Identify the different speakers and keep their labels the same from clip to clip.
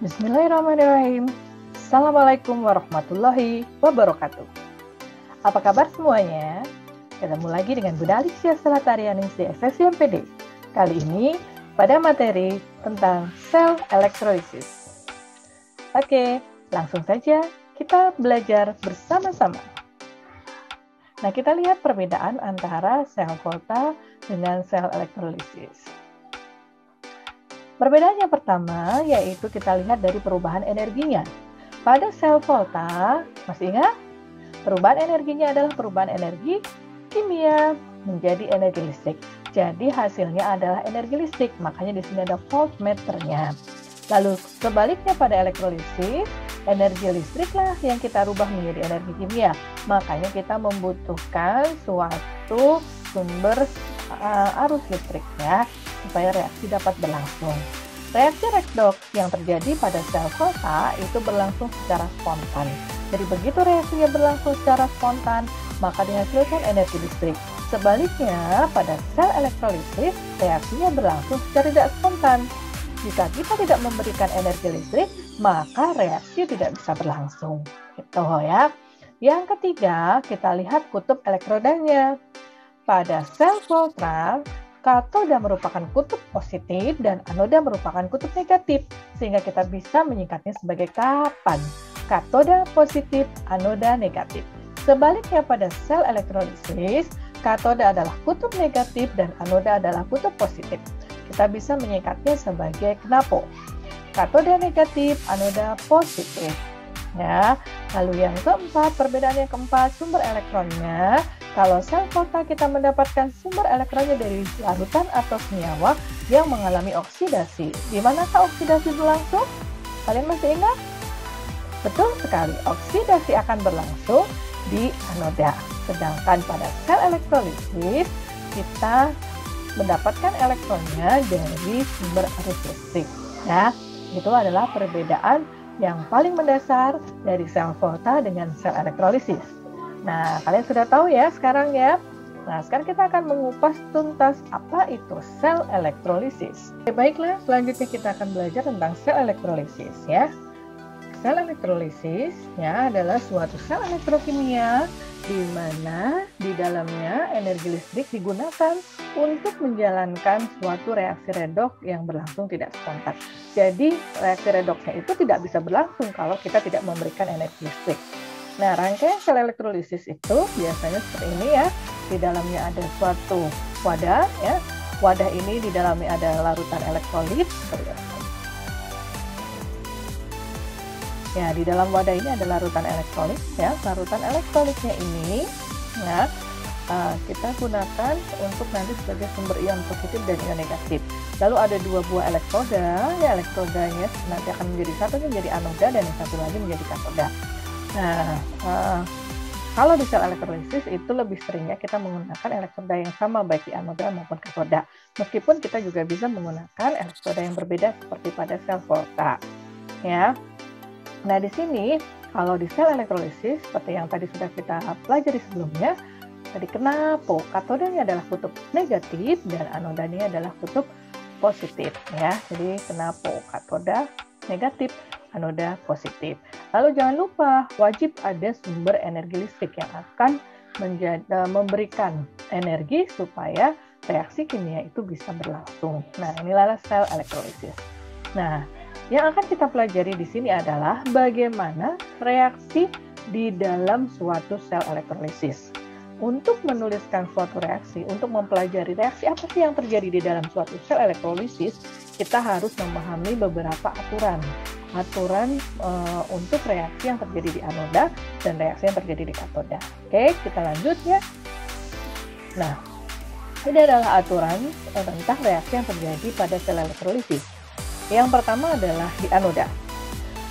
Speaker 1: Bismillahirrahmanirrahim. Assalamualaikum warahmatullahi wabarakatuh. Apa kabar semuanya? Ketemu lagi dengan Bunda Alicia Selatarianingsi FSIMPD. Kali ini pada materi tentang sel elektrolisis. Oke, langsung saja kita belajar bersama-sama. Nah, kita lihat perbedaan antara sel Volta dengan sel elektrolisis. Perbedaan yang pertama yaitu kita lihat dari perubahan energinya. Pada sel Volta, masih ingat? Perubahan energinya adalah perubahan energi kimia menjadi energi listrik. Jadi hasilnya adalah energi listrik, makanya di sini ada voltmeternya. Lalu sebaliknya pada elektrolisis, energi listriklah yang kita rubah menjadi energi kimia. Makanya kita membutuhkan suatu sumber arus listrik ya, supaya reaksi dapat berlangsung. Reaksi redoks yang terjadi pada sel Volta itu berlangsung secara spontan. Jadi begitu reaksinya berlangsung secara spontan, maka dihasilkan energi listrik. Sebaliknya, pada sel elektrolisis, reaksinya berlangsung secara tidak spontan. Jika kita tidak memberikan energi listrik, maka reaksi tidak bisa berlangsung. Gitu ya. Yang ketiga, kita lihat kutub elektrodanya. Pada sel Volta, katoda merupakan kutub positif dan anoda merupakan kutub negatif, sehingga kita bisa menyingkatnya sebagai kapan. Katoda positif, anoda negatif. Sebaliknya pada sel elektrolisis, katoda adalah kutub negatif dan anoda adalah kutub positif. Kita bisa menyingkatnya sebagai KNAPO. Katoda negatif, anoda positif. Ya, lalu yang keempat, perbedaan yang keempat, sumber elektronnya. Kalau sel Volta kita mendapatkan sumber elektronnya dari larutan atau senyawa yang mengalami oksidasi. Di manakah oksidasi berlangsung? Kalian masih ingat? Betul sekali, oksidasi akan berlangsung di anoda. Sedangkan pada sel elektrolisis kita mendapatkan elektronnya dari sumber arus listrik. Ya, itu adalah perbedaan yang paling mendasar dari sel Volta dengan sel elektrolisis. Nah, kalian sudah tahu ya sekarang ya. Nah, sekarang kita akan mengupas tuntas apa itu sel elektrolisis. Oke, baiklah, selanjutnya kita akan belajar tentang sel elektrolisis ya. Sel elektrolisis ya adalah suatu sel elektrokimia di mana di dalamnya energi listrik digunakan untuk menjalankan suatu reaksi redoks yang berlangsung tidak spontan. Jadi reaksi redoksnya itu tidak bisa berlangsung kalau kita tidak memberikan energi listrik. Nah, rangkaian sel elektrolisis itu biasanya seperti ini ya. Di dalamnya ada suatu wadah ya. Wadah ini di dalamnya ada larutan elektrolit. Ya, di dalam wadah ini ada larutan elektrolit ya. Larutan elektrolitnya ini ya, kita gunakan untuk nanti sebagai sumber ion positif dan ion negatif. Lalu ada dua buah elektroda, ya elektrodanya nanti akan menjadi satunya menjadi anoda dan yang satu lagi menjadi katoda. Nah, kalau di sel elektrolisis itu lebih seringnya kita menggunakan elektroda yang sama baik di anoda maupun katoda. Meskipun kita juga bisa menggunakan elektroda yang berbeda seperti pada sel Volta. Ya. Nah, di sini kalau di sel elektrolisis seperti yang tadi sudah kita pelajari sebelumnya, tadi KNAPO, katodanya adalah kutub negatif dan anodanya adalah kutub positif ya. Jadi KNAPO, katoda negatif, anoda positif. Lalu jangan lupa wajib ada sumber energi listrik yang akan memberikan energi supaya reaksi kimia itu bisa berlangsung. Nah, inilah sel elektrolisis. Nah, yang akan kita pelajari di sini adalah bagaimana reaksi di dalam suatu sel elektrolisis. Untuk menuliskan suatu reaksi, untuk mempelajari reaksi apa sih yang terjadi di dalam suatu sel elektrolisis, kita harus memahami beberapa aturan untuk reaksi yang terjadi di anoda dan reaksi yang terjadi di katoda. Oke, kita lanjut ya. Nah, ini adalah aturan tentang reaksi yang terjadi pada sel elektrolisis. Yang pertama adalah di anoda.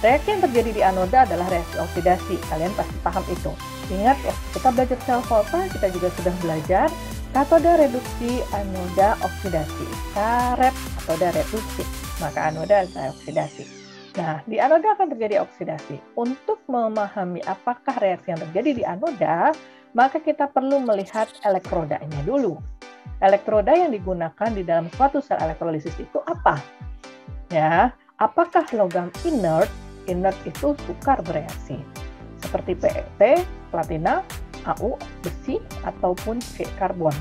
Speaker 1: Reaksi yang terjadi di anoda adalah reaksi oksidasi. Kalian pasti paham itu. Ingat, kita belajar sel Volta, kita juga sudah belajar katoda reduksi, anoda oksidasi. Karet katoda reduksi, maka anoda adalah oksidasi. Nah, di anoda akan terjadi oksidasi. Untuk memahami apakah reaksi yang terjadi di anoda, maka kita perlu melihat elektrodanya dulu. Elektroda yang digunakan di dalam suatu sel elektrolisis itu apa? Ya, apakah logam inert? Inert itu sukar bereaksi, seperti PET, platina, AU, besi, ataupun C, karbon.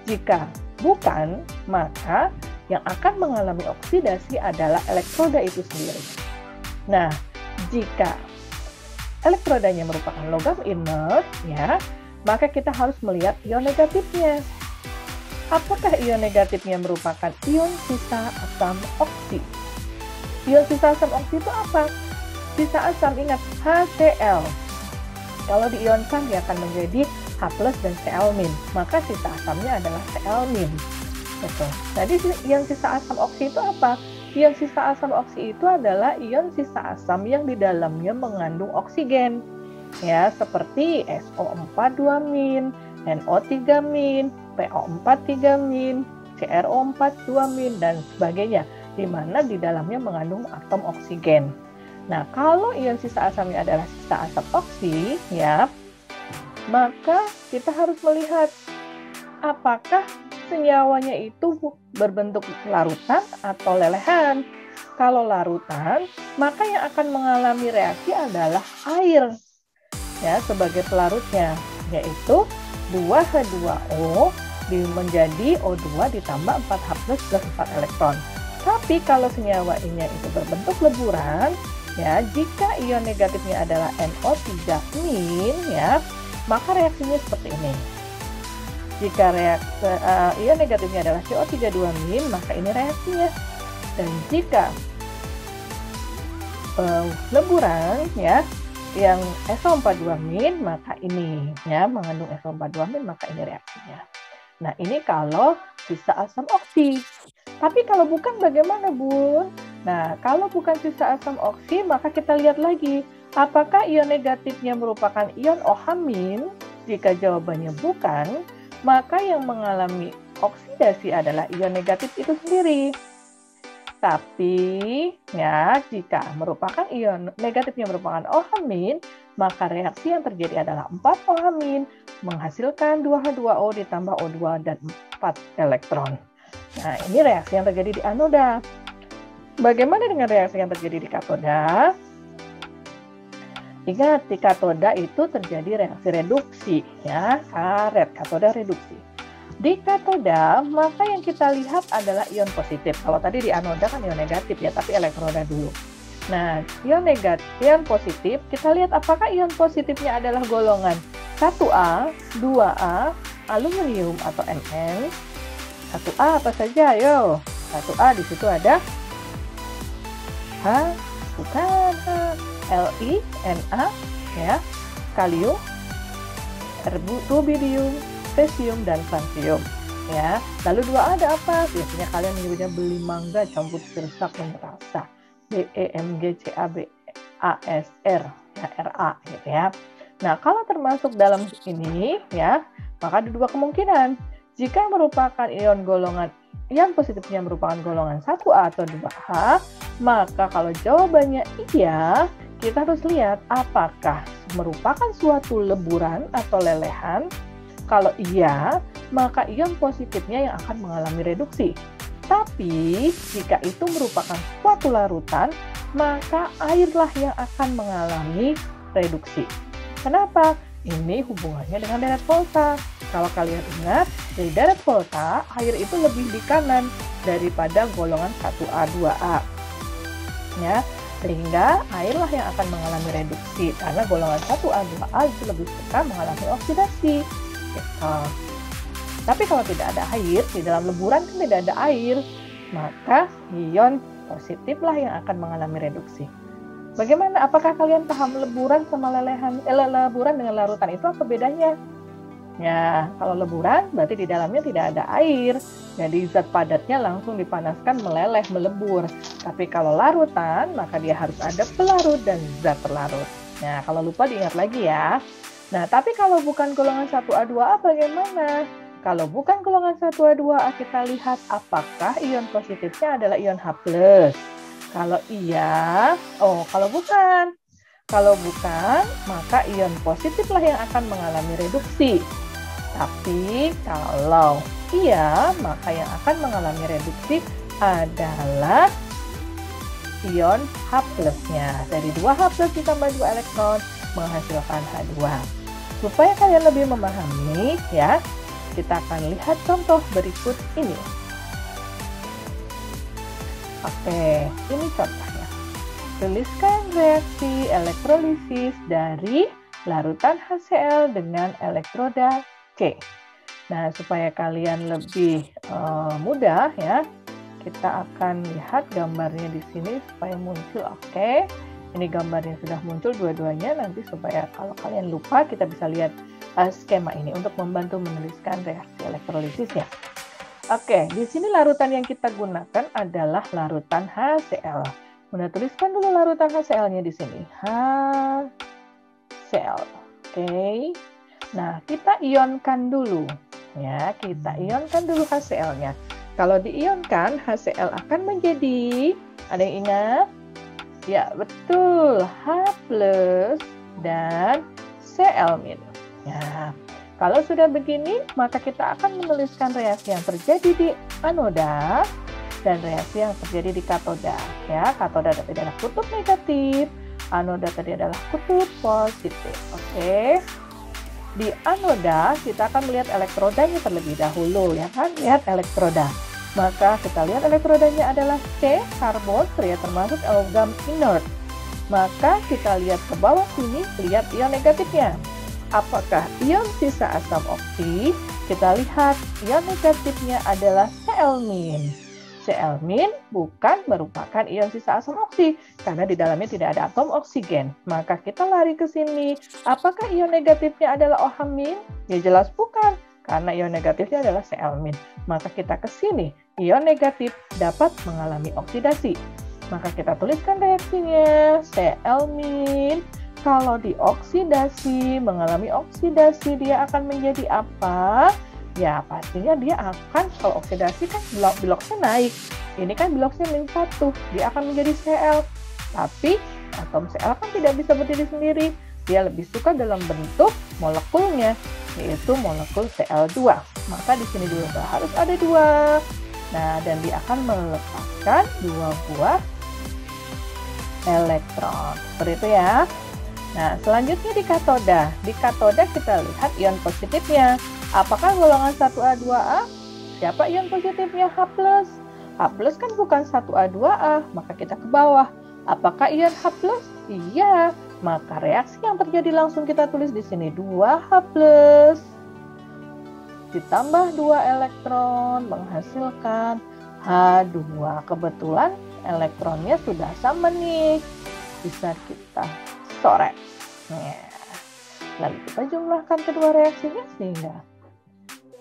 Speaker 1: Jika bukan, maka yang akan mengalami oksidasi adalah elektroda itu sendiri. Nah, jika elektrodanya merupakan logam inert, ya, maka kita harus melihat ion negatifnya. Apakah ion negatifnya merupakan ion sisa asam oksi? Ion sisa asam oksi itu apa? Sisa asam, ingat, HCl. Kalau diionkan dia akan menjadi H+ dan Cl-. Maka sisa asamnya adalah Cl-. Betul. Jadi ion sisa asam oksi itu apa? Ion sisa asam oksi itu adalah ion sisa asam yang di dalamnya mengandung oksigen. Ya, seperti SO4 2-, NO3-, PO4 3-, CrO4 2-, dan sebagainya, di mana di dalamnya mengandung atom oksigen. Nah, kalau ion sisa asamnya adalah sisa asam oksi, ya, maka kita harus melihat apakah senyawanya itu berbentuk larutan atau lelehan. Kalau larutan, maka yang akan mengalami reaksi adalah air, ya, sebagai pelarutnya, yaitu 2H2O menjadi O2 ditambah 4H+ plus 4 elektron. Tapi kalau senyawa ini itu berbentuk leburan, ya, jika ion negatifnya adalah NO3-, ya, maka reaksinya seperti ini. Jika ion negatifnya adalah CO3-2-, maka ini reaksinya. Dan jika leburan, ya, yang SO4 2-, maka ini, ya, mengandung SO4 2-, maka ini reaksinya. Nah, ini kalau sisa asam oksi. Tapi kalau bukan bagaimana, Bun? Nah, kalau bukan sisa asam oksi, maka kita lihat lagi, apakah ion negatifnya merupakan ion OH-? Jika jawabannya bukan, maka yang mengalami oksidasi adalah ion negatif itu sendiri. Tapi, ya, jika merupakan ion negatifnya merupakan OH-, maka reaksi yang terjadi adalah 4OH- menghasilkan 2H2O ditambah O2 dan 4 elektron. Nah, ini reaksi yang terjadi di anoda. Bagaimana dengan reaksi yang terjadi di katoda? Ingat, di katoda itu terjadi reaksi reduksi, ya, karet, katoda reduksi. Di katoda, maka yang kita lihat adalah ion positif. Kalau tadi di anoda kan ion negatif, ya, tapi elektroda dulu. Nah, ion negatif, ion positif, kita lihat apakah ion positifnya adalah golongan 1A, 2A, aluminium atau Mn. 1A apa saja? Ayo. 1A di situ ada bukan Li, Na, ya, kalium, rubidium, cesium, dan francium, ya. Lalu 2A ada apa? Biasanya kalian menyebutnya beli mangga campur gersak merasa, BEMGCABASR, ya, Ra, gitu ya. Nah, kalau termasuk dalam ini, ya, maka ada dua kemungkinan. Jika merupakan ion positifnya merupakan golongan 1A atau 2H, maka kalau jawabannya iya, kita harus lihat apakah merupakan suatu leburan atau lelehan. Kalau iya, maka ion positifnya yang akan mengalami reduksi. Tapi, jika itu merupakan suatu larutan, maka airlah yang akan mengalami reduksi. Kenapa? Ini hubungannya dengan deret volta. Kalau kalian ingat, dari deret volta, air itu lebih di kanan daripada golongan 1A, 2A. Ya, sehingga airlah yang akan mengalami reduksi, karena golongan 1A, 2A itu lebih suka mengalami oksidasi. Gitu. Tapi kalau tidak ada air, di dalam leburan kan tidak ada air, maka ion positiflah yang akan mengalami reduksi. Bagaimana? Apakah kalian paham leburan sama lelehan? Leburan dengan larutan itu apa bedanya? Ya, kalau leburan berarti di dalamnya tidak ada air, jadi zat padatnya langsung dipanaskan meleleh, melebur. Tapi kalau larutan, maka dia harus ada pelarut dan zat pelarut. Nah, kalau lupa diingat lagi ya. Nah, tapi kalau bukan golongan 1A, 2A bagaimana? Kalau bukan golongan 1A, 2A, kita lihat apakah ion positifnya adalah ion H+. Kalau iya, kalau bukan. Kalau bukan, maka ion positiflah yang akan mengalami reduksi. Tapi kalau iya, maka yang akan mengalami reduksi adalah ion H plusnya. Dari 2 H plus ditambah 2 elektron menghasilkan H2. Supaya kalian lebih memahami ya, kita akan lihat contoh berikut ini. Oke, ini contohnya. Tuliskan reaksi elektrolisis dari larutan HCl dengan elektroda C. Nah, supaya kalian lebih mudah ya, kita akan lihat gambarnya di sini supaya muncul. Oke, ini gambarnya sudah muncul dua-duanya. Nanti supaya kalau kalian lupa kita bisa lihat skema ini untuk membantu menuliskan reaksi elektrolisis ya. Oke, di sini larutan yang kita gunakan adalah larutan HCl. Bunda tuliskan dulu larutan HCl-nya di sini. HCl. Oke. Nah, kita ionkan dulu. Ya, kita ionkan dulu HCl-nya. Kalau diionkan, HCl akan menjadi, ada yang ingat? Ya, betul, H plus dan Cl-. Ya, kalau sudah begini, maka kita akan menuliskan reaksi yang terjadi di anoda dan reaksi yang terjadi di katoda. Ya, katoda tadi adalah kutub negatif, anoda tadi adalah kutub positif. Oke. Di anoda kita akan melihat elektrodanya terlebih dahulu ya kan, lihat elektroda. Maka kita lihat elektrodanya adalah C, karbon, ya termasuk logam inert. Maka kita lihat ke bawah sini, lihat ion negatifnya. Apakah ion sisa asam oksi? Kita lihat ion negatifnya adalah Cl-. Cl- bukan merupakan ion sisa asam oksi karena di dalamnya tidak ada atom oksigen. Maka kita lari ke sini. Apakah ion negatifnya adalah OH-? Ya jelas bukan, karena ion negatifnya adalah Cl-. Maka kita ke sini. Ion negatif dapat mengalami oksidasi. Maka kita tuliskan reaksinya. Cl- kalau dioksidasi, mengalami oksidasi, dia akan menjadi apa? Ya pastinya dia akan, kalau oksidasi kan biloksnya naik. Ini kan biloksnya -1, dia akan menjadi Cl. Tapi atom Cl kan tidak bisa berdiri sendiri. Dia lebih suka dalam bentuk molekulnya, yaitu molekul Cl2. Maka di sini juga harus ada 2. Nah, dan dia akan melepaskan 2 buah elektron. Seperti itu ya. Nah, selanjutnya di katoda. Di katoda kita lihat ion positifnya. Apakah golongan 1A2A? Siapa ion positifnya? H+. H+ kan bukan 1A2A, maka kita ke bawah. Apakah ion H+? Iya. Maka reaksi yang terjadi langsung kita tulis di sini 2H+ ditambah 2 elektron menghasilkan H2. Kebetulan elektronnya sudah sama nih. Bisa kita coret. Ya. Lalu kita jumlahkan kedua reaksinya sehingga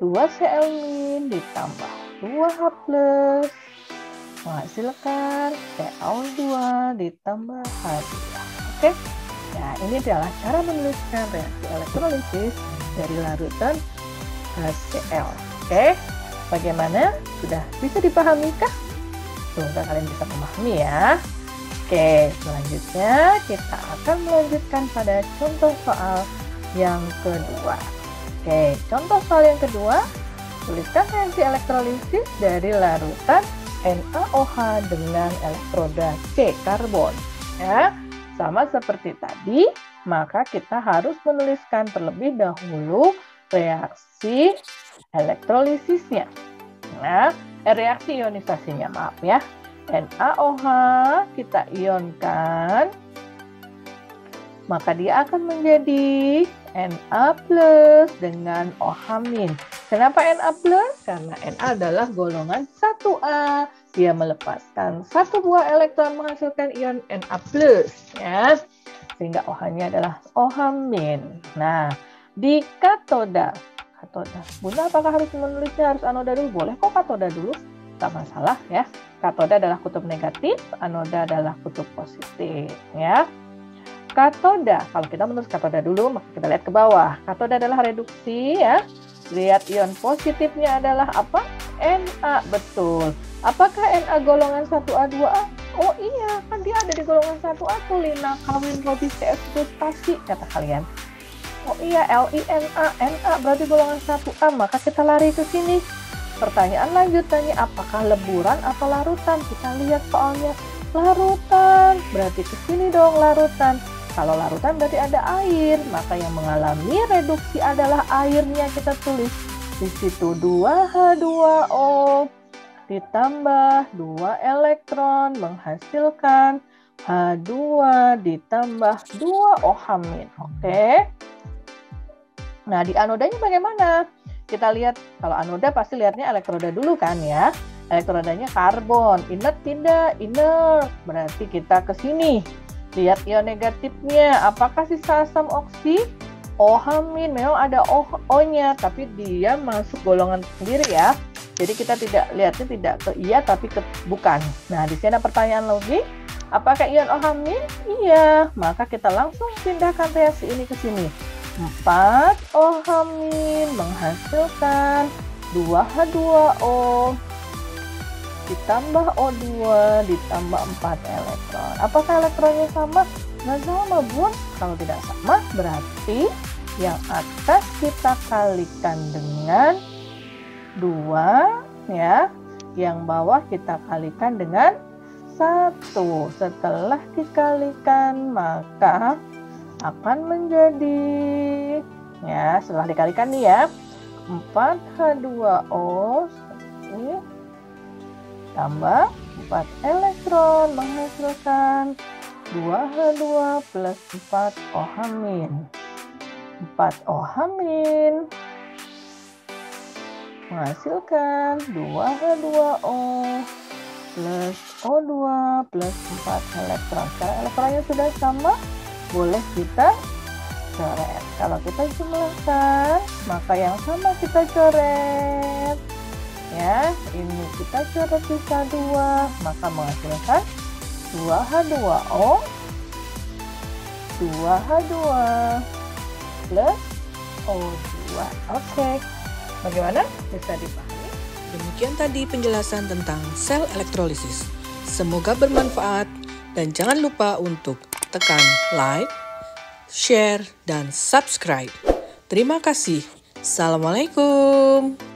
Speaker 1: 2Cl- ditambah 2H+ menghasilkan Cl2 ditambah H2. Oke? Nah, ini adalah cara menuliskan reaksi elektrolisis dari larutan HCl. Oke? Bagaimana? Sudah bisa dipahami kah? Semoga kalian bisa memahami ya. Oke, selanjutnya kita akan melanjutkan pada contoh soal yang kedua. Oke, contoh soal yang kedua, tuliskan reaksi elektrolisis dari larutan NaOH dengan elektroda C, karbon. Ya, sama seperti tadi, maka kita harus menuliskan terlebih dahulu reaksi elektrolisisnya. Nah, reaksi ionisasinya, maaf ya. NaOH kita ionkan, maka dia akan menjadi Na+ dengan OH-. Kenapa Na+? Karena Na adalah golongan 1A. Dia melepaskan 1 buah elektron menghasilkan ion Na+, ya. Sehingga OH-nya adalah OH-. Nah, di katoda. Bunda apakah harus menulisnya harus anoda dulu? Boleh kok katoda dulu. Tak masalah ya. Katoda adalah kutub negatif, anoda adalah kutub positif ya. Katoda, kalau kita menulis katoda dulu, maka kita lihat ke bawah. Katoda adalah reduksi ya. Lihat ion positifnya adalah apa? Na, betul. Apakah Na golongan 1A2A? Oh iya, kan dia ada di golongan 1A tuh, Lina kawin Robi CS frustasi, kata kalian. Oh iya, LINA, Na berarti golongan 1A, maka kita lari ke sini. Pertanyaan lanjutannya, apakah leburan atau larutan? Kita lihat soalnya. Larutan, berarti ke sini dong larutan. Kalau larutan berarti ada air, maka yang mengalami reduksi adalah airnya. Kita tulis di situ 2H2O ditambah 2 elektron menghasilkan H2 ditambah 2 OH-. Oke. Nah, di anodanya bagaimana? Kita lihat, kalau anoda pasti lihatnya elektroda dulu kan ya. Elektrodanya karbon, inert tidak? Inert. Berarti kita ke sini. Lihat ion negatifnya. Apakah sisa asam oksi? OH-, memang ada O-nya, tapi dia masuk golongan sendiri ya. Jadi kita tidak lihatnya tidak ke iya tapi ke bukan. Nah, di sini ada pertanyaan lagi. Apakah ion OH-? Iya. Maka kita langsung pindahkan reaksi ini ke sini. 4 OH- menghasilkan 2H2O ditambah O2 ditambah 4 elektron. Apakah elektronnya sama? Nggak sama, Bun. Kalau tidak sama, berarti yang atas kita kalikan dengan 2, ya. Yang bawah kita kalikan dengan 1. Setelah dikalikan, maka akan menjadi, ya, setelah dikalikan nih ya, 4H2O ini tambah 4 elektron menghasilkan 2H2 plus 4 OH-. 4 OH- menghasilkan 2H2O plus O2 plus 4 elektron. Sekarang elektronnya sudah sama, boleh kita coret. Kalau kita jumlahkan, maka yang sama kita coret. Ya, ini kita coret sisa 2, maka menghasilkan 2H2O 2H2 plus O2. Oke. Bagaimana? Bisa dipahami?
Speaker 2: Demikian tadi penjelasan tentang sel elektrolisis. Semoga bermanfaat dan jangan lupa untuk tekan like, share, dan subscribe. Terima kasih. Assalamualaikum.